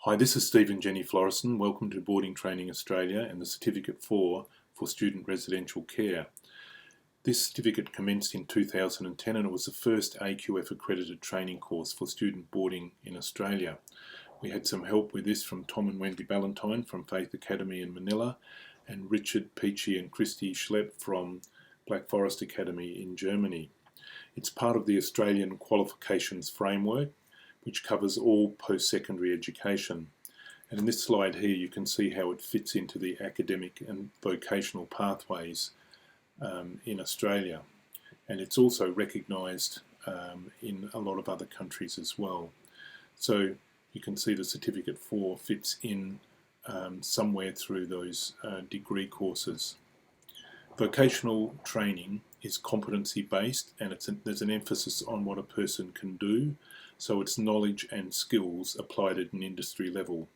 Hi, this is Steve and Jenny Florison. Welcome to Boarding Training Australia and the Certificate 4 for Student Residential Care. This certificate commenced in 2010 and it was the first AQF accredited training course for student boarding in Australia. We had some help with this from Tom and Wendy Ballantyne from Faith Academy in Manila and Richard Peachy and Christy Schlepp from Black Forest Academy in Germany. It's part of the Australian Qualifications Framework, which covers all post-secondary education. And in this slide here you can see how it fits into the academic and vocational pathways in Australia. And it's also recognised in a lot of other countries as well. So you can see the Certificate 4 fits in somewhere through those degree courses. Vocational training is competency based and there's an emphasis on what a person can do, so it's knowledge and skills applied at an industry level.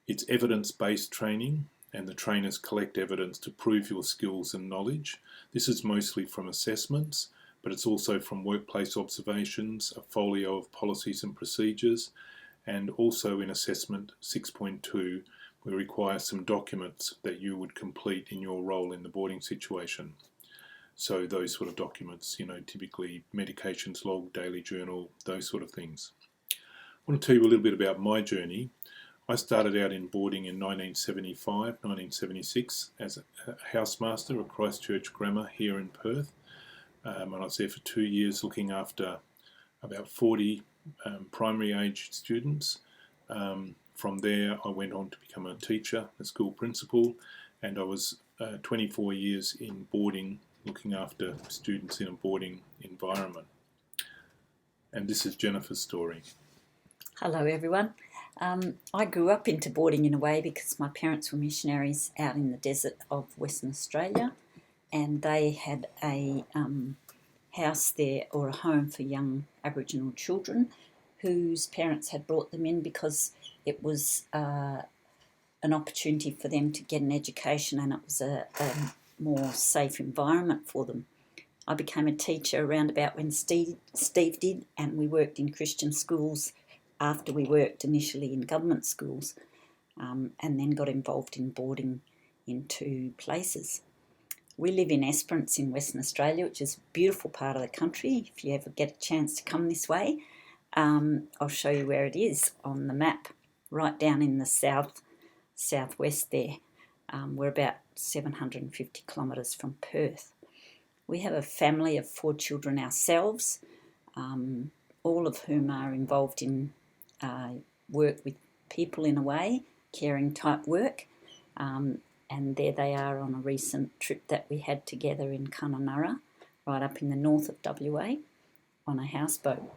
It's evidence-based training and the trainers collect evidence to prove your skills and knowledge. This is mostly from assessments, but it's also from workplace observations, a folio of policies and procedures, and also in assessment 6.2 we require some documents that you would complete in your role in the boarding situation. So those sort of documents, typically medications log, daily journal, those sort of things. I want to tell you a little bit about my journey. I started out in boarding in 1975, 1976 as a housemaster at Christchurch Grammar here in Perth. And I was there for 2 years looking after about 40 primary age students. From there I went on to become a teacher, a school principal, and I was 24 years in boarding looking after students in a boarding environment. And this is Jennifer's story. Hello everyone. I grew up into boarding in a way because my parents were missionaries out in the desert of Western Australia, and they had a house there, or a home for young Aboriginal children whose parents had brought them in because it was an opportunity for them to get an education, and it was a more safe environment for them. I became a teacher around about when Steve did, and we worked in Christian schools after we worked initially in government schools, and then got involved in boarding in 2 places. We live in Esperance in Western Australia, which is a beautiful part of the country. If you ever get a chance to come this way, I'll show you where it is on the map, right down in the southwest there. We're about 750 kilometres from Perth. We have a family of 4 children ourselves, all of whom are involved in work with people in a way, caring type work. And there they are on a recent trip that we had together in Kununurra, right up in the north of WA, on a houseboat.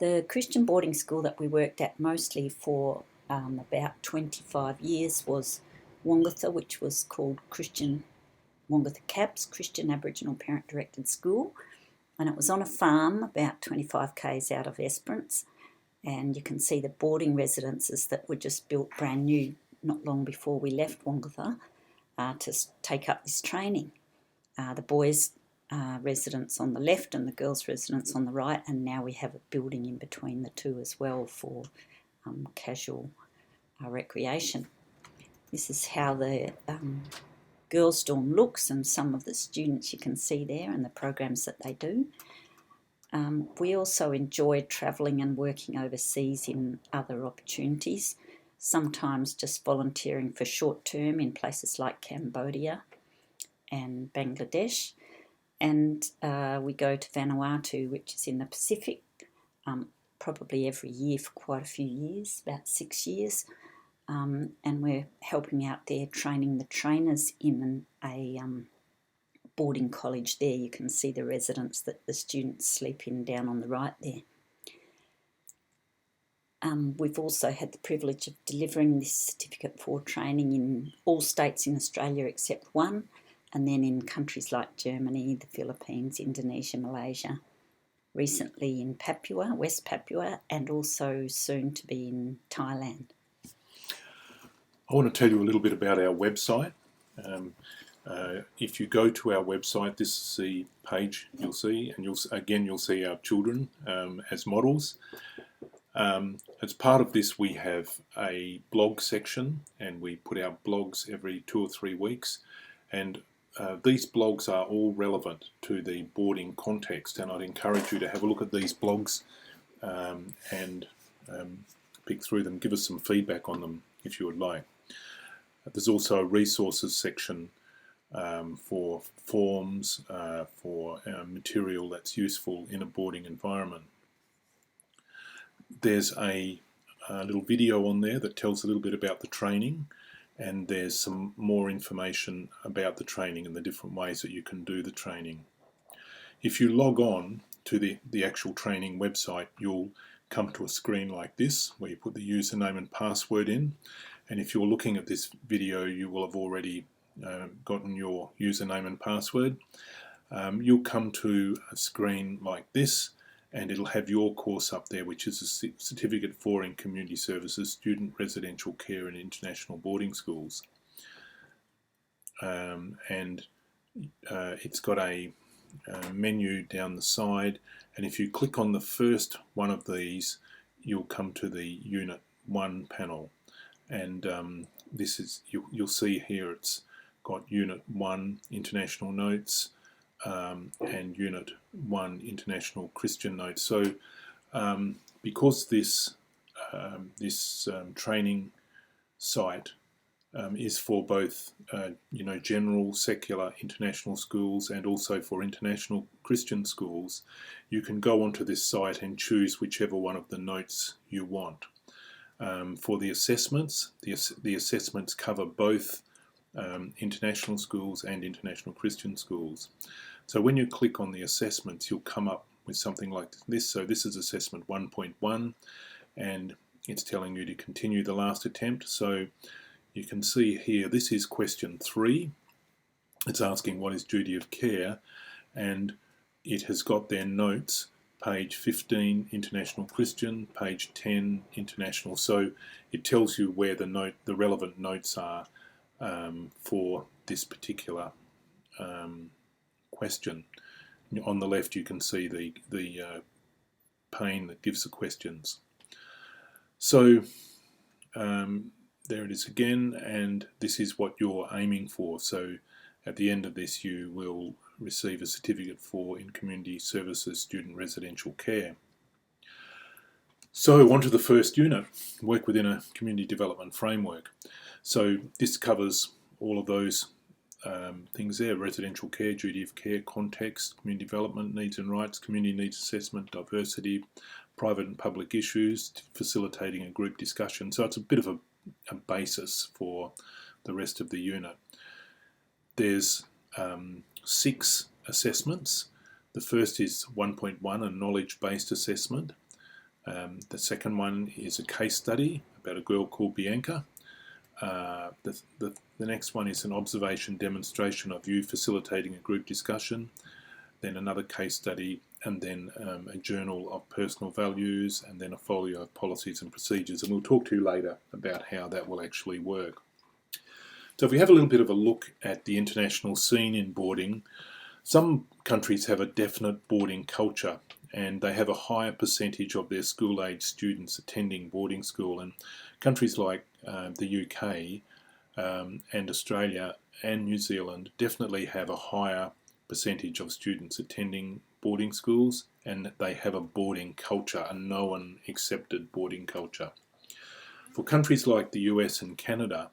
The Christian boarding school that we worked at mostly for about 25 years was Wongatha, which was called Wongatha CAPS, Christian Aboriginal Parent Directed School, and it was on a farm about 25 k's out of Esperance, and you can see the boarding residences that were just built brand new not long before we left Wongatha to take up this training. The boys' residence on the left and the girls' residence on the right, and now we have a building in between the 2 as well for casual recreation. This is how the girls' dorm looks, and some of the students you can see there and the programs that they do. We also enjoy travelling and working overseas in other opportunities, sometimes just volunteering for short term in places like Cambodia and Bangladesh, and we go to Vanuatu, which is in the Pacific, probably every year for quite a few years, about 6 years. And we're helping out there training the trainers in a boarding college there. You can see the residence that the students sleep in down on the right there. We've also had the privilege of delivering this Certificate 4 training in all states in Australia except 1, and then in countries like Germany, the Philippines, Indonesia, Malaysia, recently in Papua, West Papua, and also soon to be in Thailand. I want to tell you a little bit about our website. If you go to our website, this is the page you'll see, and you'll see our children as models. As part of this, we have a blog section, and we put out blogs every 2 or 3 weeks, and these blogs are all relevant to the boarding context, and I'd encourage you to have a look at these blogs and pick through them, give us some feedback on them if you would like. There's also a resources section for forms, for material that's useful in a boarding environment. There's a little video on there that tells a little bit about the training, and there's some more information about the training and the different ways that you can do the training. If you log on to the actual training website, you'll come to a screen like this where you put the username and password in, and if you're looking at this video, you will have already gotten your username and password. You'll come to a screen like this, and it'll have your course up there, which is a Certificate 4 in Community Services, Student Residential Care in International Boarding Schools. It's got a menu down the side, and if you click on the first one of these, you'll come to the Unit 1 panel, and this is you'll see here it's got Unit 1 International Notes, and Unit 1 International Christian Notes. So because this training site is for both general secular international schools and also for international Christian schools, you can go onto this site and choose whichever one of the notes you want. For the assessments, the assessments cover both international schools and international Christian schools. So when you click on the assessments, you'll come up with something like this. So this is assessment 1.1, and it's telling you to continue the last attempt. So you can see here, this is question 3. It's asking what is duty of care, and it has got their notes, page 15 International Christian, page 10 International. So it tells you where the relevant notes are for this particular question. On the left you can see the pane that gives the questions. So there it is again, and this is what you're aiming for. So at the end of this you will receive a Certificate 4 in Community Services Student Residential Care. So on to the first unit, work within a community development framework. So this covers all of those things there: residential care, duty of care, context, community development, needs and rights, community needs assessment, diversity, private and public issues, facilitating a group discussion. So it's a bit of a basis for the rest of the unit. There's 6 assessments. The first is 1.1, a knowledge-based assessment. The second one is a case study about a girl called Bianca. The next one is an observation demonstration of you facilitating a group discussion, then another case study, and then a journal of personal values, and then a folio of policies and procedures. And we'll talk to you later about how that will actually work. So if we have a little bit of a look at the international scene in boarding, some countries have a definite boarding culture, and they have a higher percentage of their school-age students attending boarding school. And countries like the UK and Australia and New Zealand definitely have a higher percentage of students attending boarding schools, and they have a boarding culture, a known accepted boarding culture. For countries like the US and Canada,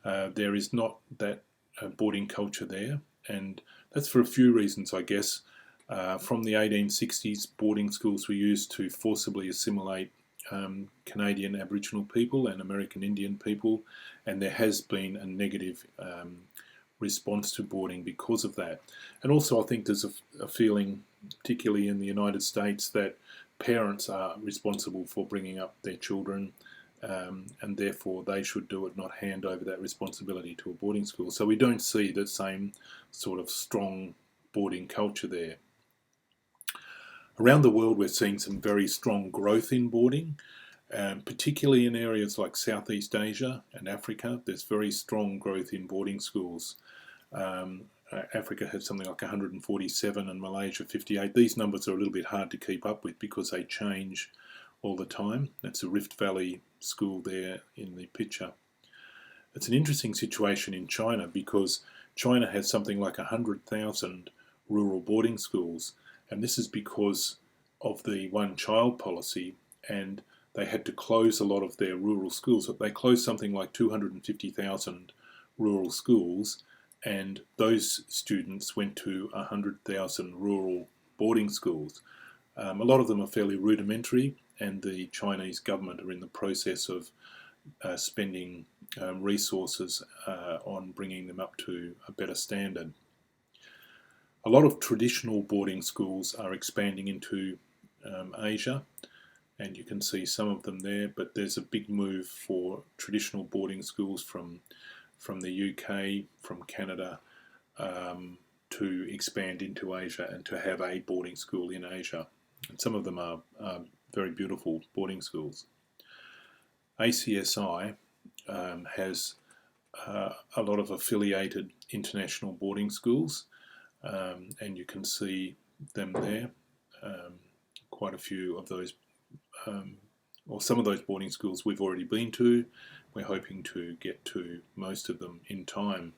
there is not that boarding culture there, and that's for a few reasons, I guess. From the 1860s, boarding schools were used to forcibly assimilate Canadian Aboriginal people and American Indian people, and there has been a negative response to boarding because of that. And also I think there's a feeling, particularly in the United States, that parents are responsible for bringing up their children, and therefore they should do it, not hand over that responsibility to a boarding school. So we don't see the same sort of strong boarding culture there. Around the world we're seeing some very strong growth in boarding, particularly in areas like Southeast Asia and Africa. There's very strong growth in boarding schools. Africa had something like 147 and Malaysia 58. These numbers are a little bit hard to keep up with because they change all the time. That's a Rift Valley school there in the picture. It's an interesting situation in China because China has something like 100,000 rural boarding schools, and this is because of the one-child policy, and they had to close a lot of their rural schools. They closed something like 250,000 rural schools, and those students went to 100,000 rural boarding schools. A lot of them are fairly rudimentary, and the Chinese government are in the process of spending resources on bringing them up to a better standard. A lot of traditional boarding schools are expanding into Asia, and you can see some of them there, but there's a big move for traditional boarding schools from the UK, from Canada, to expand into Asia and to have a boarding school in Asia. And some of them are very beautiful boarding schools. ACSI has a lot of affiliated international boarding schools, and you can see them there. Quite a few of those, or some of those boarding schools we've already been to. We're hoping to get to most of them in time.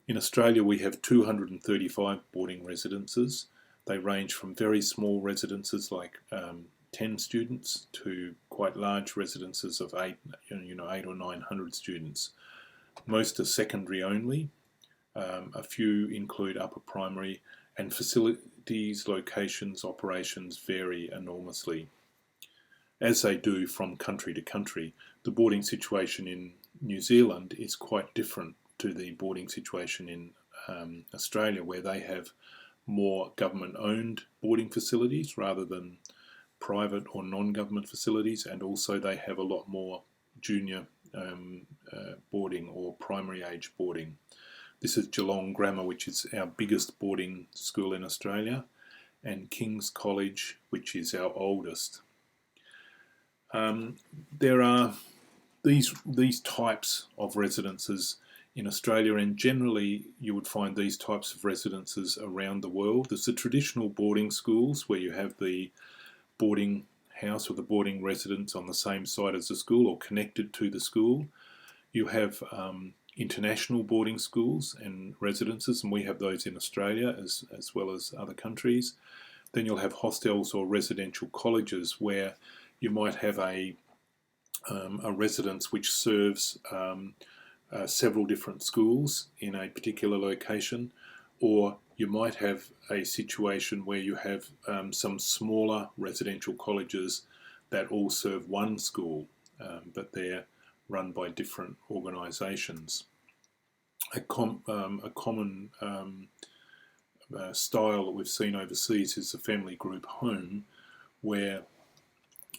In Australia, we have 235 boarding residences. They range from very small residences like 10 students to quite large residences of 8 or 900 students. Most are secondary only. A few include upper primary, and facilities, locations, operations vary enormously, as they do from country to country. The boarding situation in New Zealand is quite different to the boarding situation in Australia, where they have more government-owned boarding facilities rather than private or non-government facilities, and also they have a lot more junior boarding or primary age boarding. This is Geelong Grammar, which is our biggest boarding school in Australia, and King's College, which is our oldest. There are these types of residences in Australia, and generally you would find these types of residences around the world. There's the traditional boarding schools where you have the boarding house or the boarding residence on the same site as the school or connected to the school. You have international boarding schools and residences, and we have those in Australia as well as other countries. Then you'll have hostels or residential colleges where you might have a residence which serves several different schools in a particular location, or you might have a situation where you have some smaller residential colleges that all serve one school, but they're run by different organisations. A common style that we've seen overseas is the family group home, where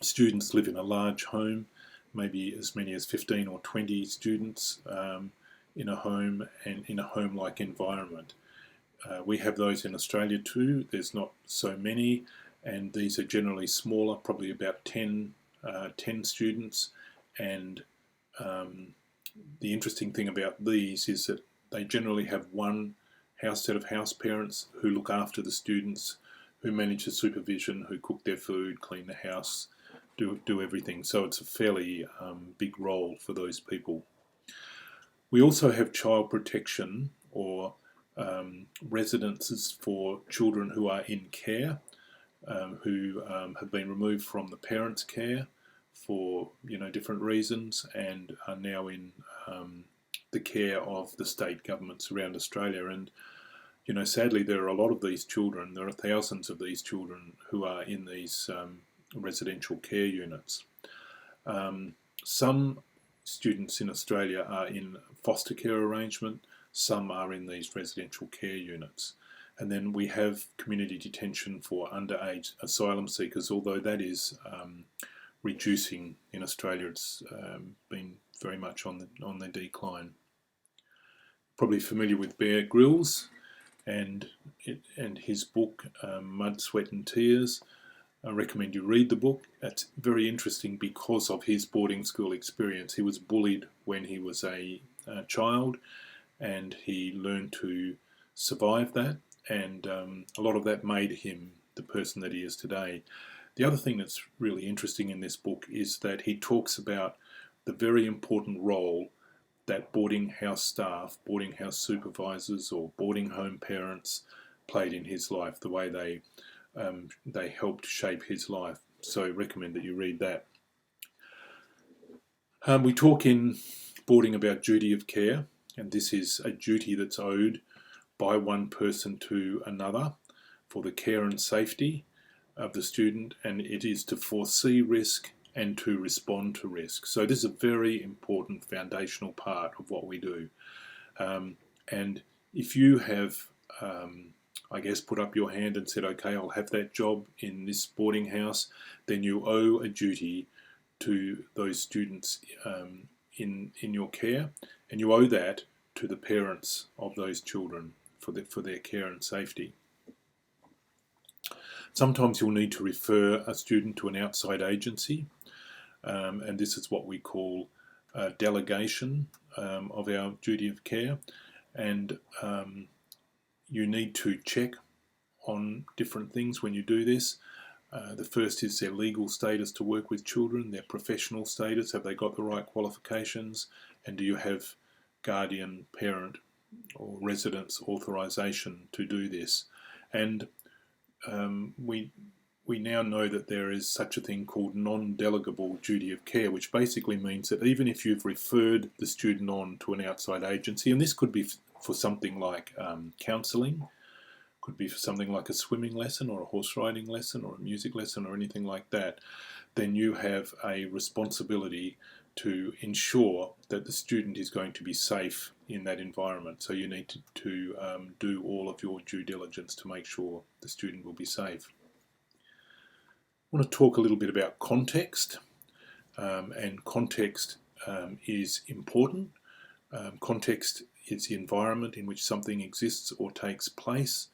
students live in a large home, maybe as many as 15 or 20 students in a home and in a home-like environment. We have those in Australia too. There's not so many, and these are generally smaller, probably about 10 students. And the interesting thing about these is that they generally have one set of house parents who look after the students, who manage the supervision, who cook their food, clean the house, do everything. So it's a fairly big role for those people. We also have child protection or residences for children who are in care, who have been removed from the parents' care for different reasons and are now in the care of the state governments around Australia. And sadly, there are a lot of these children. There are thousands of these children who are in these residential care units. Some students in Australia are in foster care arrangement. Some are in these residential care units. And then we have community detention for underage asylum seekers, although that is reducing in Australia. It's been very much on the decline. Probably familiar with Bear Grylls and his book Mud, Sweat and Tears. I recommend you read the book. It's very interesting because of his boarding school experience. He was bullied when he was a child, and he learned to survive that, and a lot of that made him the person that he is today. The other thing that's really interesting in this book is that he talks about the very important role that boarding house staff, boarding house supervisors, or boarding home parents played in his life, the way they helped shape his life. So I recommend that you read that. We talk in boarding about duty of care, and this is a duty that's owed by one person to another for the care and safety of the student, and it is to foresee risk and to respond to risk. So this is a very important foundational part of what we do. And if you have, I guess, put up your hand and said, okay, I'll have that job in this boarding house, then you owe a duty to those students in your care, and you owe that to the parents of those children for their care and safety. Sometimes you'll need to refer a student to an outside agency, and this is what we call delegation of our duty of care, and you need to check on different things when you do this. The first is their legal status to work with children, their professional status, have they got the right qualifications, and do you have guardian, parent or residence authorisation to do this. And we now know that there is such a thing called non-delegable duty of care, which basically means that even if you've referred the student on to an outside agency, and this could be for something like counselling, could be for something like a swimming lesson or a horse riding lesson or a music lesson or anything like that, then you have a responsibility to ensure that the student is going to be safe in that environment. So you need to do all of your due diligence to make sure the student will be safe. I want to talk a little bit about context, and context is important. Context is the environment in which something exists or takes place.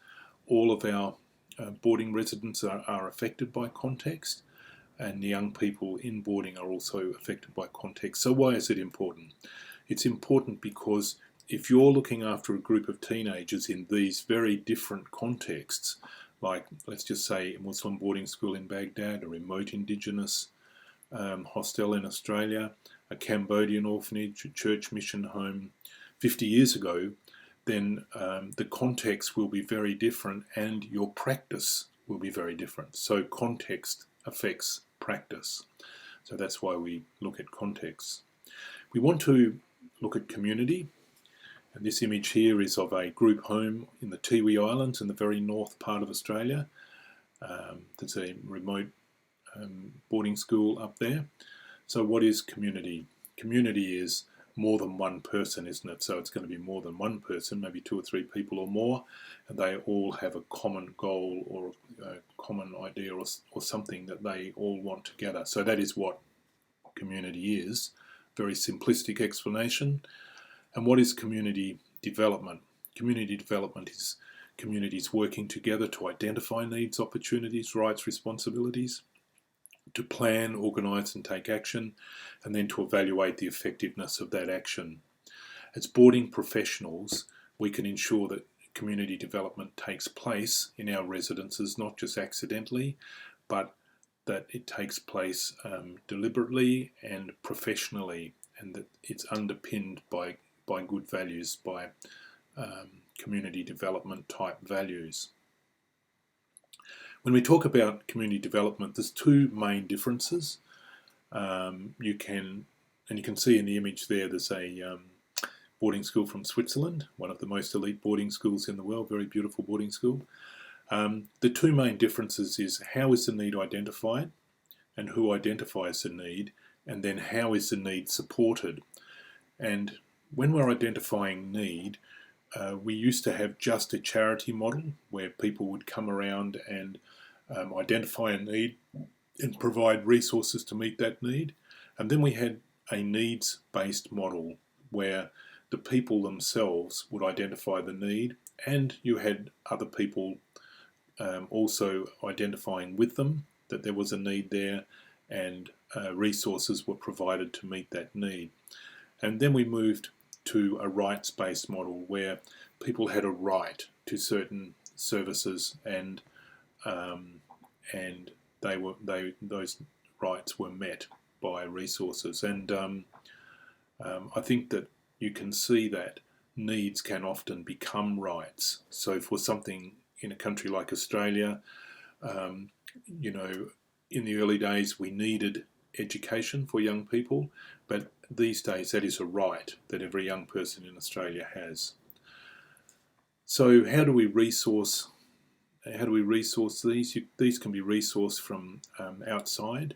All of our boarding residents are affected by context, and the young people in boarding are also affected by context. So why is it important? It's important because if you're looking after a group of teenagers in these very different contexts, like let's just say a Muslim boarding school in Baghdad, a remote indigenous hostel in Australia, a Cambodian orphanage, a church mission home 50 years ago, then the context will be very different and your practice will be very different. So context affects practice. So that's why we look at context. We want to look at community, and this image here is of a group home in the Tiwi Islands in the very north part of Australia. There's a remote boarding school up there. So what is community? Community is more than one person, isn't it? So it's going to be more than one person, maybe 2 or 3 people or more, and they all have a common goal or a common idea or something that they all want together. So that is what community is. Very simplistic explanation. And what is community development? Community development is communities working together to identify needs, opportunities, rights, responsibilities, to plan, organise and take action, and then to evaluate the effectiveness of that action. As boarding professionals, we can ensure that community development takes place in our residences, not just accidentally, but that it takes place deliberately and professionally, and that it's underpinned by good values, by community development type values. When we talk about community development, there's 2 main differences. You can see in the image there's a boarding school from Switzerland, one of the most elite boarding schools in the world, very beautiful boarding school. The 2 main differences is how is the need identified and who identifies the need, and then how is the need supported. And when we're identifying need, we used to have just a charity model where people would come around and identify a need and provide resources to meet that need. And then we had a needs-based model where the people themselves would identify the need, and you had other people also identifying with them that there was a need there, and resources were provided to meet that need. And then we moved to a rights-based model where people had a right to certain services and those rights were met by resources. And I think that you can see that needs can often become rights. So for something in a country like Australia, in the early days we needed education for young people, but these days that is a right that every young person in Australia has. So how do we resource these? These can be resourced from outside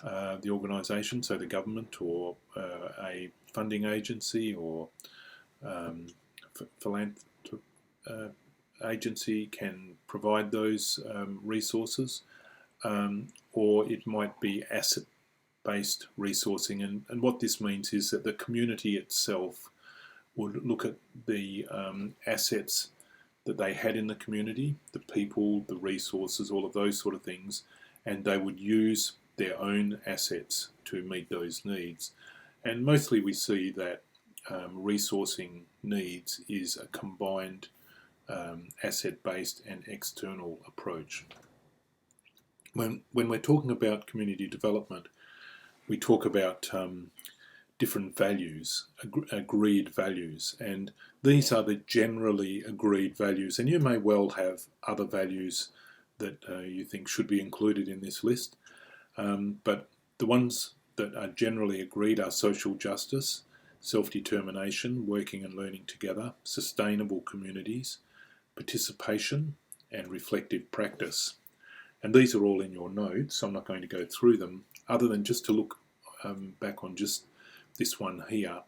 the organisation, so the government or a funding agency or philanthropy agency can provide those resources, or it might be asset-based resourcing. And what this means is that the community itself would look at the assets that they had in the community, the people, the resources, all of those sort of things, and they would use their own assets to meet those needs. And mostly we see that resourcing needs is a combined asset-based and external approach. When we're talking about community development, we talk about different values, agreed values, and these are the generally agreed values. And you may well have other values that you think should be included in this list, but the ones that are generally agreed are social justice, self-determination, working and learning together, sustainable communities, participation, and reflective practice. And these are all in your notes. I'm not going to go through them, other than just to look back on just this one here,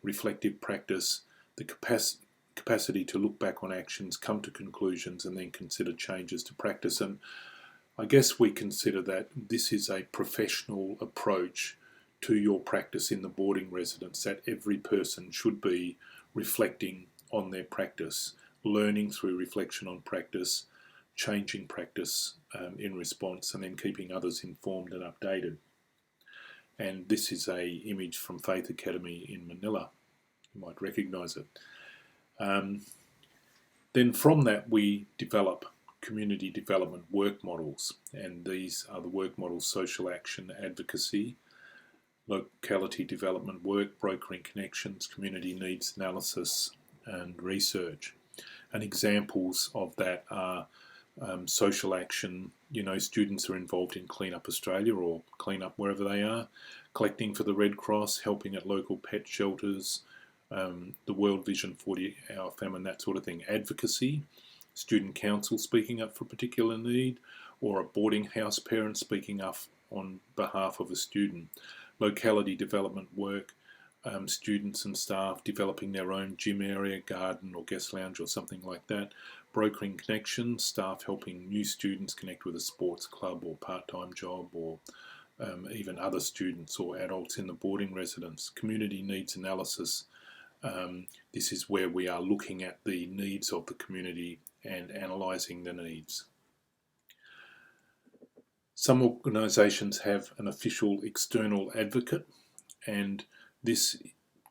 reflective practice, the capacity to look back on actions, come to conclusions, and then consider changes to practice. And I guess we consider that this is a professional approach to your practice in the boarding residence, that every person should be reflecting on their practice, learning through reflection on practice, changing practice in response, and then keeping others informed and updated. And this is a image from Faith Academy in Manila. You might recognise it. Then from that we develop community development work models, and these are the work models: social action, advocacy, locality development work, brokering connections, community needs analysis, and research. And examples of that are social action. Students are involved in Clean Up Australia or Clean Up wherever they are, collecting for the Red Cross, helping at local pet shelters, the World Vision 40-hour famine, that sort of thing. Advocacy, student council speaking up for a particular need, or a boarding house parent speaking up on behalf of a student. Locality development work, students and staff developing their own gym area, garden or guest lounge or something like that. Brokering connections, staff helping new students connect with a sports club or part-time job, or even other students or adults in the boarding residence. Community needs analysis. This is where we are looking at the needs of the community and analysing the needs. Some organisations have an official external advocate, and this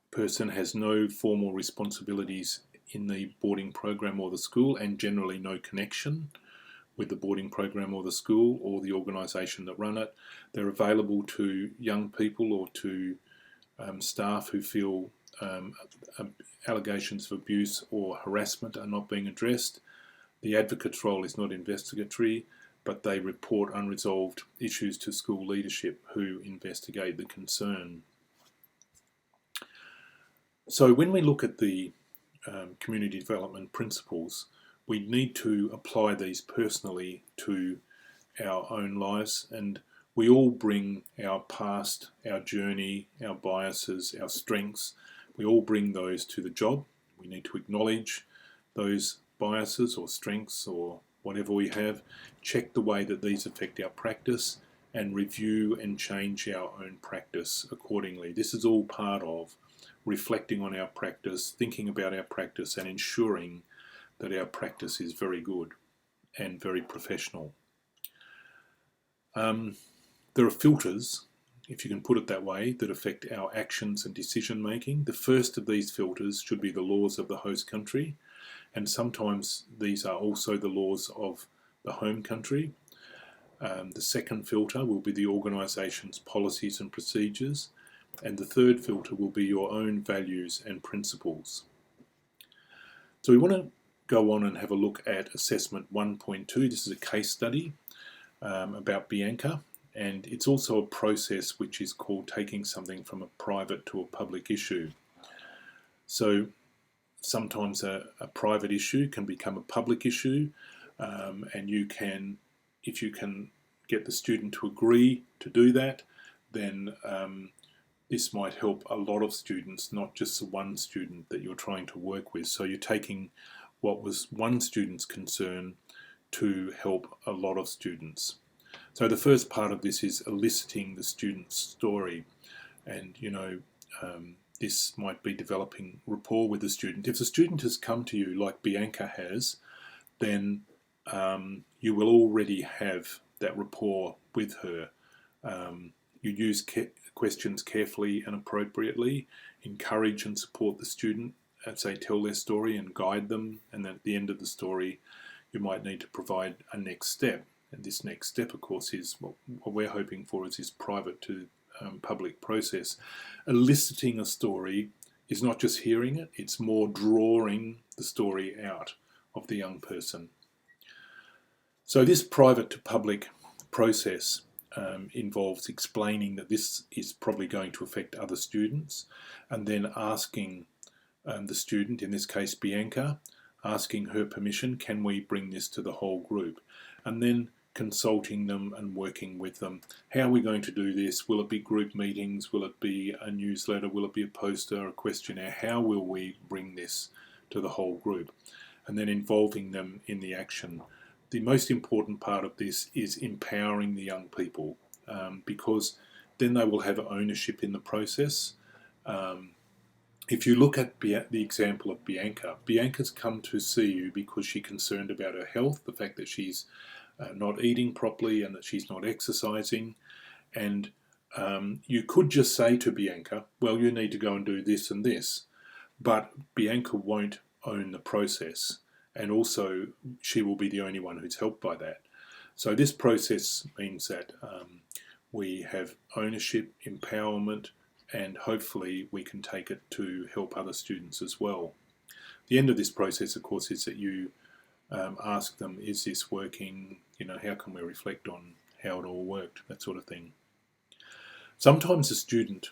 person has no formal responsibilities in the boarding program or the school, and generally no connection with the boarding program or the school or the organisation that run it. They're available to young people or to staff who feel allegations of abuse or harassment are not being addressed. The advocate's role is not investigatory, but they report unresolved issues to school leadership, who investigate the concern. So when we look at the community development principles, we need to apply these personally to our own lives, and we all bring our past, our journey, our biases, our strengths. We all bring those to the job. We need to acknowledge those biases or strengths or whatever we have, check the way that these affect our practice, and review and change our own practice accordingly. This is all part of reflecting on our practice, thinking about our practice, and ensuring that our practice is very good and very professional. There are filters, if you can put it that way, that affect our actions and decision making. The first of these filters should be the laws of the host country, and sometimes these are also the laws of the home country. The second filter will be the organisation's policies and procedures. And the third filter will be your own values and principles. So we want to go on and have a look at assessment 1.2. This is a case study about Bianca, and it's also a process which is called taking something from a private to a public issue. So sometimes a private issue can become a public issue, and you can, if you can get the student to agree to do that, then this might help a lot of students, not just the one student that you're trying to work with. So you're taking what was one student's concern to help a lot of students. So the first part of this is eliciting the student's story, and this might be developing rapport with the student. If the student has come to you like Bianca has, then you will already have that rapport with her. You use questions carefully and appropriately, encourage and support the student as they tell their story and guide them, and at the end of the story you might need to provide a next step. And this next step, of course, is what we're hoping for is this private to public process. Eliciting a story is not just hearing it, it's more drawing the story out of the young person. So this private to public process involves explaining that this is probably going to affect other students, and then asking the student, in this case Bianca, asking her permission, can we bring this to the whole group? And then consulting them and working with them. How are we going to do this? Will it be group meetings? Will it be a newsletter? Will it be a poster, a questionnaire? How will we bring this to the whole group? And then involving them in the action. The most important part of this is empowering the young people, because then they will have ownership in the process. If you look at the example of Bianca, Bianca's come to see you because she's concerned about her health, the fact that she's not eating properly and that she's not exercising. And you could just say to Bianca, well, you need to go and do this and this. But Bianca won't own the process. And also, she will be the only one who's helped by that. So this process means that we have ownership, empowerment, and hopefully we can take it to help other students as well. The end of this process, of course, is that you ask them, is this working? How can we reflect on how it all worked? That sort of thing. Sometimes a student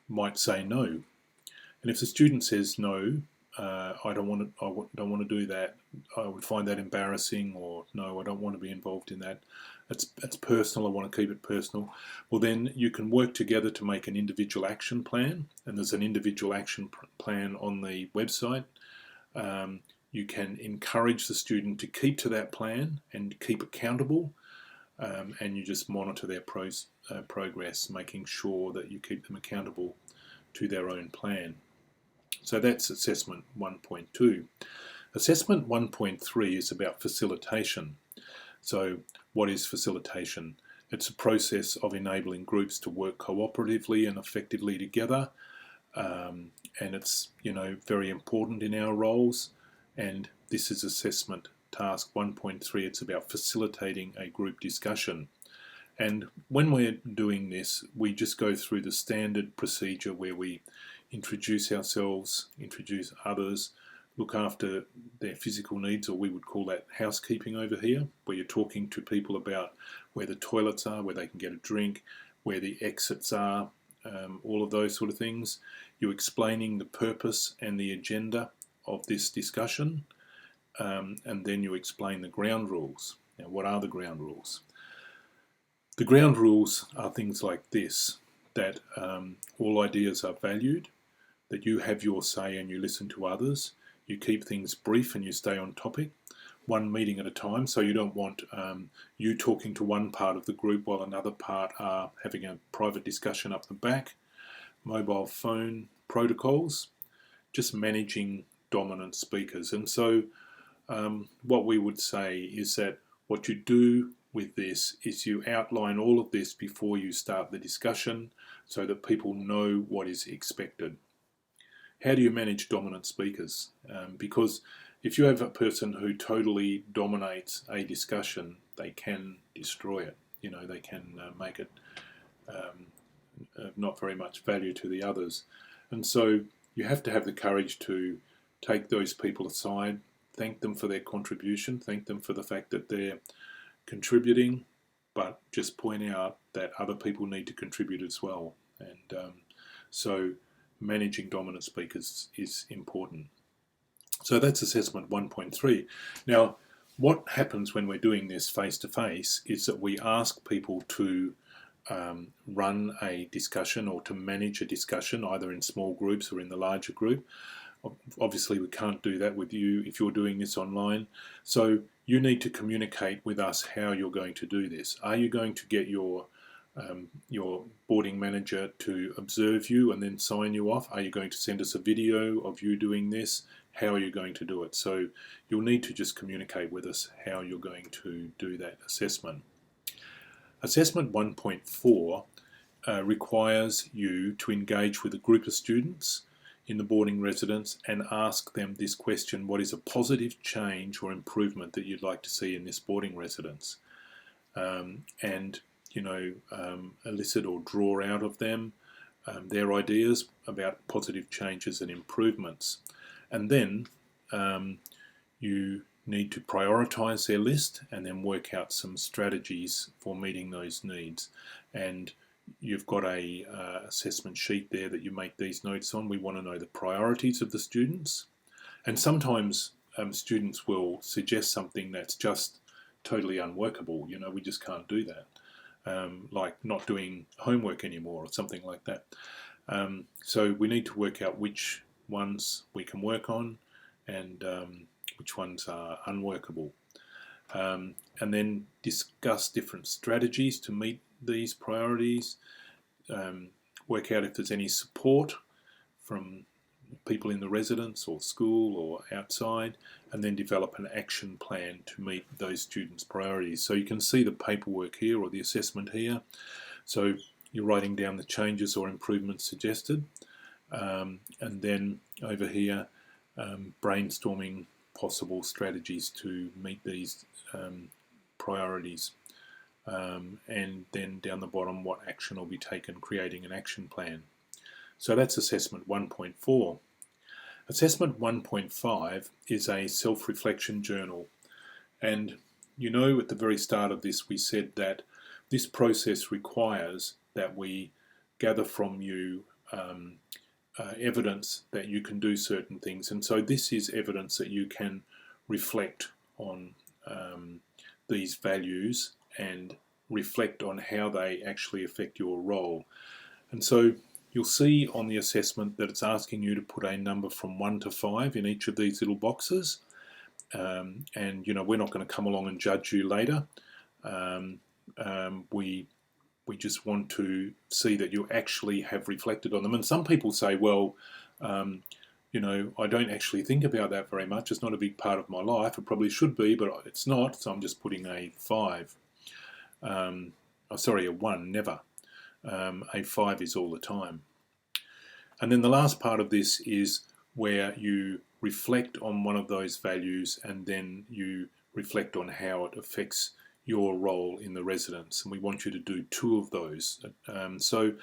might say no. And if the student says no, I don't want to do that, I would find that embarrassing, or no, I don't want to be involved in that, it's personal, I want to keep it personal, well then you can work together to make an individual action plan, and there's an individual action plan on the website. You can encourage the student to keep to that plan and keep accountable, and you just monitor their progress, making sure that you keep them accountable to their own plan. So that's assessment 1.2. Assessment 1.3 is about facilitation. So what is facilitation? It's a process of enabling groups to work cooperatively and effectively together, and it's very important in our roles. And this is assessment task 1.3. It's about facilitating a group discussion. And when we're doing this, we just go through the standard procedure where we introduce ourselves, introduce others, look after their physical needs, or we would call that housekeeping over here, where you're talking to people about where the toilets are, where they can get a drink, where the exits are, all of those sort of things. You're explaining the purpose and the agenda of this discussion, and then you explain the ground rules. Now, what are the ground rules? The ground rules are things like this, that all ideas are valued, that you have your say and you listen to others, you keep things brief and you stay on topic, one meeting at a time, so you don't want you talking to one part of the group while another part are having a private discussion up the back, mobile phone protocols, just managing dominant speakers. And so what we would say is that what you do with this is you outline all of this before you start the discussion so that people know what is expected. How do you manage dominant speakers? Because if you have a person who totally dominates a discussion, they can destroy it. they can make it not very much value to the others. And so you have to have the courage to take those people aside, thank them for their contribution, thank them for the fact that they're contributing, but just point out that other people need to contribute as well. And so managing dominant speakers is important. So that's assessment 1.3. Now, what happens when we're doing this face-to-face is that we ask people to run a discussion or to manage a discussion, either in small groups or in the larger group. Obviously, we can't do that with you if you're doing this online. So you need to communicate with us how you're going to do this. Are you going to get your boarding manager to observe you and then sign you off? Are you going to send us a video of you doing this? How are you going to do it? So you'll need to just communicate with us how you're going to do that assessment. Assessment 1.4 requires you to engage with a group of students in the boarding residence and ask them this question: what is a positive change or improvement that you'd like to see in this boarding residence? And elicit or draw out of them their ideas about positive changes and improvements. And then you need to prioritise their list and then work out some strategies for meeting those needs. And you've got a assessment sheet there that you make these notes on. We want to know the priorities of the students. And sometimes students will suggest something that's just totally unworkable. We just can't do that. Like not doing homework anymore or something like that. So we need to work out which ones we can work on and which ones are unworkable. And then discuss different strategies to meet these priorities, work out if there's any support from people in the residence or school or outside, and then develop an action plan to meet those students' priorities. So you can see the paperwork here or the assessment here. So you're writing down the changes or improvements suggested, and then over here brainstorming possible strategies to meet these priorities. And then down the bottom, what action will be taken, creating an action plan. So that's assessment 1.4. Assessment 1.5 is a self-reflection journal. And at the very start of this, we said that this process requires that we gather from you evidence that you can do certain things. And so this is evidence that you can reflect on these values and reflect on how they actually affect your role. And so you'll see on the assessment that it's asking you to put a number from 1 to 5 in each of these little boxes. And we're not going to come along and judge you later. We just want to see that you actually have reflected on them. And some people say, well, I don't actually think about that very much. It's not a big part of my life. It probably should be, but it's not. So I'm just putting a 5. A 1, never. A 5 is all the time. And then the last part of this is where you reflect on one of those values and then you reflect on how it affects your role in the residence. And we want you to do 2 of those. So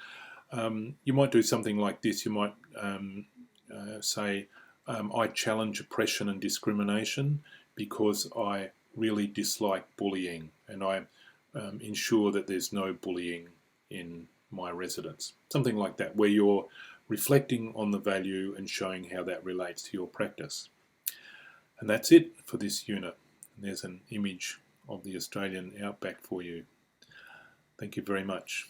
you might do something like this. You might say, I challenge oppression and discrimination because I really dislike bullying, and I ensure that there's no bullying in my residence. Something like that, where you're reflecting on the value and showing how that relates to your practice. And that's it for this unit. And there's an image of the Australian outback for you. Thank you very much.